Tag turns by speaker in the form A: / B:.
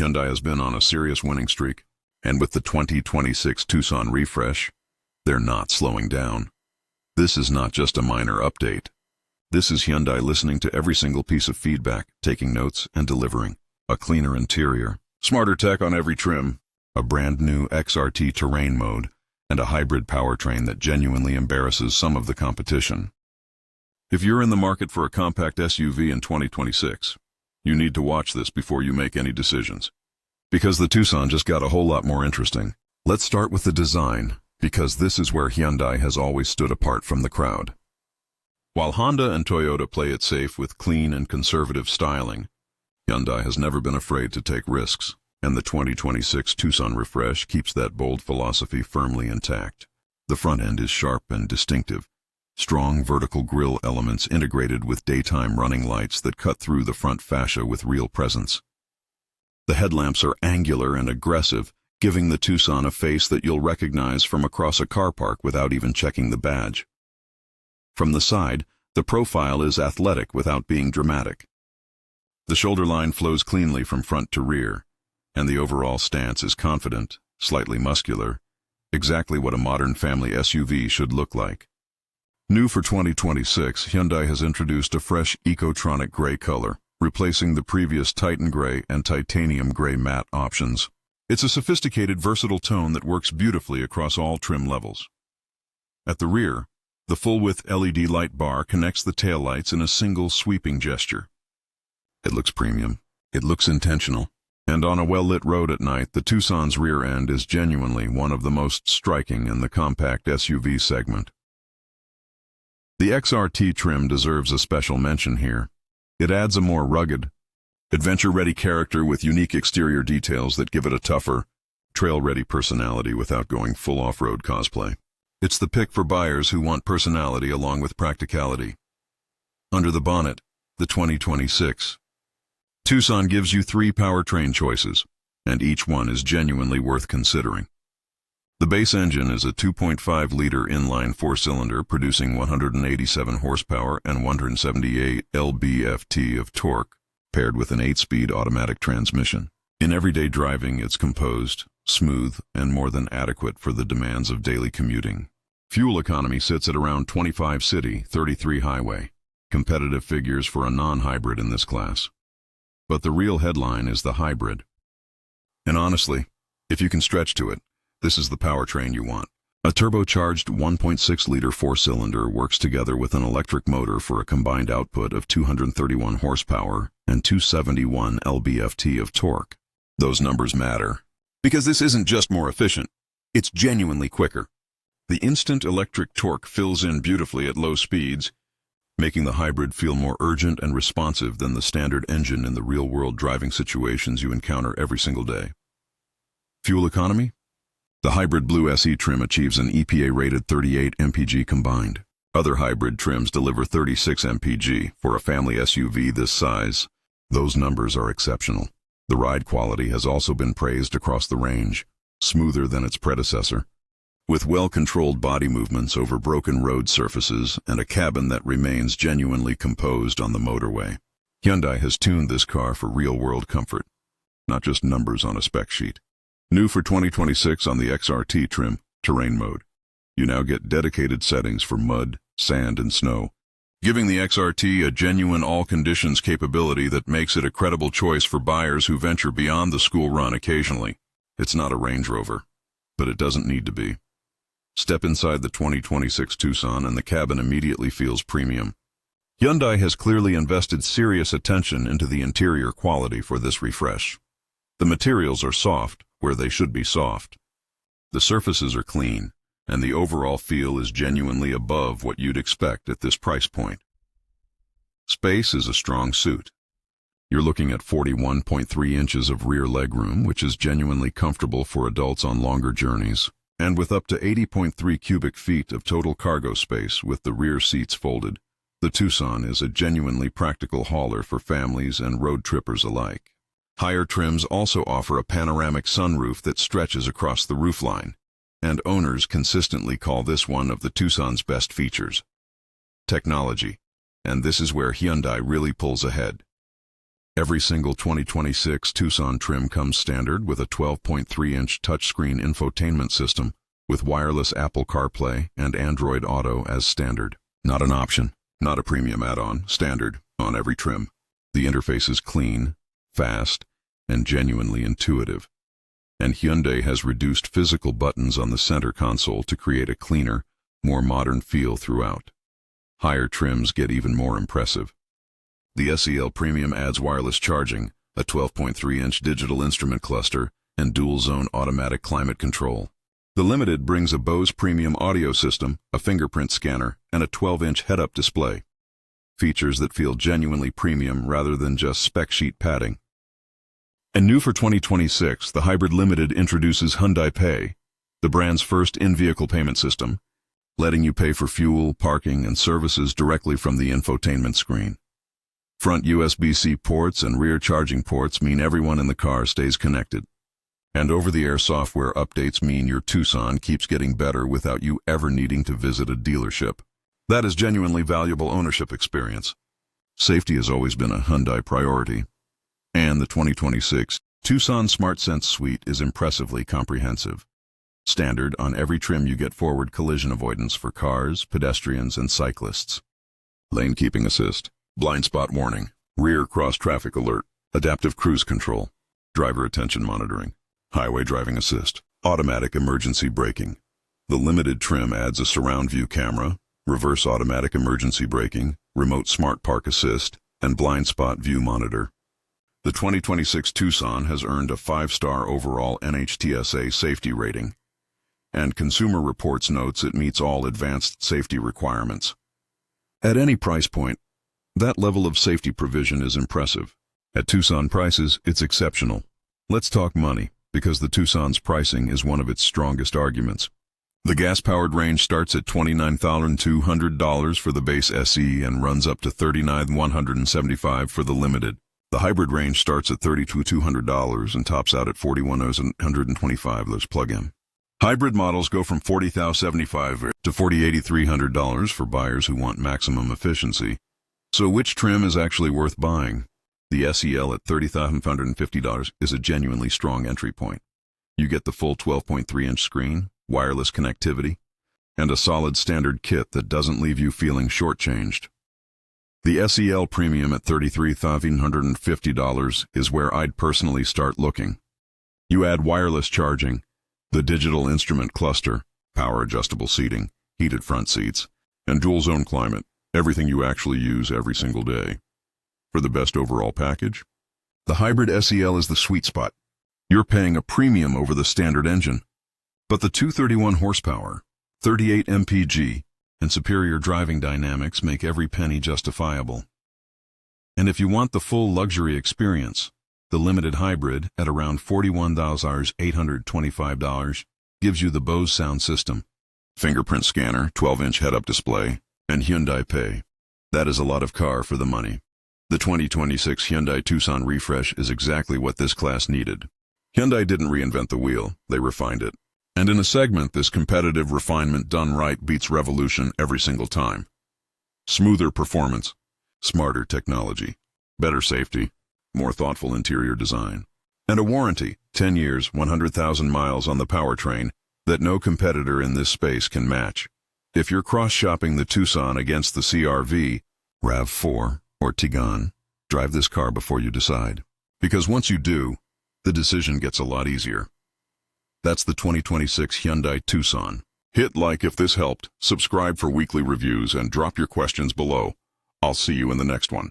A: Hyundai has been on a serious winning streak, and with the 2026 Tucson refresh, they're not slowing down. This is not just a minor update. This is Hyundai listening to every single piece of feedback, taking notes, and delivering. A cleaner interior, smarter tech on every trim, a brand new XRT Terrain Mode, and a hybrid powertrain that genuinely embarrasses some of the competition. If you're in the market for a compact SUV in 2026, you need to watch this before you make any decisions. Because the Tucson just got a whole lot more interesting. Let's start with the design, because this is where Hyundai has always stood apart from the crowd. While Honda and Toyota play it safe with clean and conservative styling, Hyundai has never been afraid to take risks, and the 2026 Tucson refresh keeps that bold philosophy firmly intact. The front end is sharp and distinctive, strong vertical grille elements integrated with daytime running lights that cut through the front fascia with real presence. The headlamps are angular and aggressive, giving the Tucson a face that you'll recognize from across a car park without even checking the badge. From the side, the profile is athletic without being dramatic. The shoulder line flows cleanly from front to rear, and the overall stance is confident, slightly muscular, exactly what a modern family SUV should look like. New for 2026, Hyundai has introduced a fresh Ecotronic Gray color, replacing the previous Titan Gray and Titanium Gray matte options. It's a sophisticated, versatile tone that works beautifully across all trim levels. At the rear, the full-width LED light bar connects the taillights in a single sweeping gesture. It looks premium. It looks intentional. And on a well-lit road at night, the Tucson's rear end is genuinely one of the most striking in the compact SUV segment. The XRT trim deserves a special mention here. It adds a more rugged, adventure-ready character with unique exterior details that give it a tougher, trail-ready personality without going full off-road cosplay. It's the pick for buyers who want personality along with practicality. Under the bonnet, the 2026 Tucson gives you 3 powertrain choices, and each one is genuinely worth considering. The base engine is a 2.5-liter inline 4-cylinder producing 187 horsepower and 178 lb-ft of torque, paired with an 8-speed automatic transmission. In everyday driving, it's composed, smooth, and more than adequate for the demands of daily commuting. Fuel economy sits at around 25 city, 33 highway. Competitive figures for a non-hybrid in this class. But the real headline is the hybrid. And honestly, if you can stretch to it, this is the powertrain you want. A turbocharged 1.6-liter 4-cylinder works together with an electric motor for a combined output of 231 horsepower and 271 lb-ft of torque. Those numbers matter, because this isn't just more efficient, it's genuinely quicker. The instant electric torque fills in beautifully at low speeds, making the hybrid feel more urgent and responsive than the standard engine in the real-world driving situations you encounter every single day. Fuel economy? The Hybrid Blue SE trim achieves an EPA-rated 38 MPG combined. Other hybrid trims deliver 36 MPG. For a family SUV this size, those numbers are exceptional. The ride quality has also been praised across the range, smoother than its predecessor, with well-controlled body movements over broken road surfaces and a cabin that remains genuinely composed on the motorway. Hyundai has tuned this car for real-world comfort, not just numbers on a spec sheet. New for 2026 on the XRT trim, Terrain Mode. You now get dedicated settings for mud, sand, and snow, giving the XRT a genuine all-conditions capability that makes it a credible choice for buyers who venture beyond the school run occasionally. It's not a Range Rover, but it doesn't need to be. Step inside the 2026 Tucson and the cabin immediately feels premium. Hyundai has clearly invested serious attention into the interior quality for this refresh. The materials are soft where they should be soft. The surfaces are clean, and the overall feel is genuinely above what you'd expect at this price point. Space is a strong suit. You're looking at 41.3 inches of rear legroom, which is genuinely comfortable for adults on longer journeys, and with up to 80.3 cubic feet of total cargo space with the rear seats folded, the Tucson is a genuinely practical hauler for families and road trippers alike. Higher trims also offer a panoramic sunroof that stretches across the roofline, and owners consistently call this one of the Tucson's best features. Technology, and this is where Hyundai really pulls ahead. Every single 2026 Tucson trim comes standard with a 12.3-inch touchscreen infotainment system with wireless Apple CarPlay and Android Auto as standard. Not an option, not a premium add-on, standard on every trim. The interface is clean, fast, and genuinely intuitive. And Hyundai has reduced physical buttons on the center console to create a cleaner, more modern feel throughout. Higher trims get even more impressive. The SEL Premium adds wireless charging, a 12.3-inch digital instrument cluster, and dual-zone automatic climate control. The Limited brings a Bose premium audio system, a fingerprint scanner, and a 12-inch head-up display. Features that feel genuinely premium rather than just spec sheet padding. And new for 2026, the Hybrid Limited introduces Hyundai Pay, the brand's first in-vehicle payment system, letting you pay for fuel, parking, and services directly from the infotainment screen. Front USB-C ports and rear charging ports mean everyone in the car stays connected. And over-the-air software updates mean your Tucson keeps getting better without you ever needing to visit a dealership. That is genuinely valuable ownership experience. Safety has always been a Hyundai priority. And the 2026 Tucson SmartSense suite is impressively comprehensive. Standard on every trim you get forward collision avoidance for cars, pedestrians, and cyclists. Lane keeping assist, blind spot warning, rear cross-traffic alert, adaptive cruise control, driver attention monitoring, highway driving assist, automatic emergency braking. The Limited trim adds a surround view camera, reverse automatic emergency braking, remote smart park assist, and blind spot view monitor. The 2026 Tucson has earned a 5-star overall NHTSA safety rating, and Consumer Reports notes it meets all advanced safety requirements. At any price point, that level of safety provision is impressive. At Tucson prices, it's exceptional. Let's talk money, because the Tucson's pricing is one of its strongest arguments. The gas-powered range starts at $29,200 for the base SE and runs up to $39,175 for the Limited. The hybrid range starts at $32,200 and tops out at $41,125 plug-in. Hybrid models go from $40,075 to $48,300 for buyers who want maximum efficiency. So which trim is actually worth buying? The SEL at $30,550 is a genuinely strong entry point. You get the full 12.3-inch screen, wireless connectivity, and a solid standard kit that doesn't leave you feeling shortchanged. The SEL Premium at $33,550 is where I'd personally start looking. You add wireless charging, the digital instrument cluster, power adjustable seating, heated front seats, and dual zone climate, everything you actually use every single day. For the best overall package, the hybrid SEL is the sweet spot. You're paying a premium over the standard engine, but the 231 horsepower, 38 MPG, and superior driving dynamics make every penny justifiable. And if you want the full luxury experience, the Limited Hybrid at around $41,825 gives you the Bose sound system, fingerprint scanner, 12-inch head-up display, and Hyundai Pay. That is a lot of car for the money. The 2026 Hyundai Tucson refresh is exactly what this class needed. Hyundai didn't reinvent the wheel, they refined it. And in a segment, this competitive refinement done right beats revolution every single time. Smoother performance, smarter technology, better safety, more thoughtful interior design, and a warranty, 10 years, 100,000 miles on the powertrain that no competitor in this space can match. If you're cross-shopping the Tucson against the CR-V, RAV4, or Tiguan, drive this car before you decide. Because once you do, the decision gets a lot easier. That's the 2026 Hyundai Tucson. Hit like if this helped, subscribe for weekly reviews, and drop your questions below. I'll see you in the next one.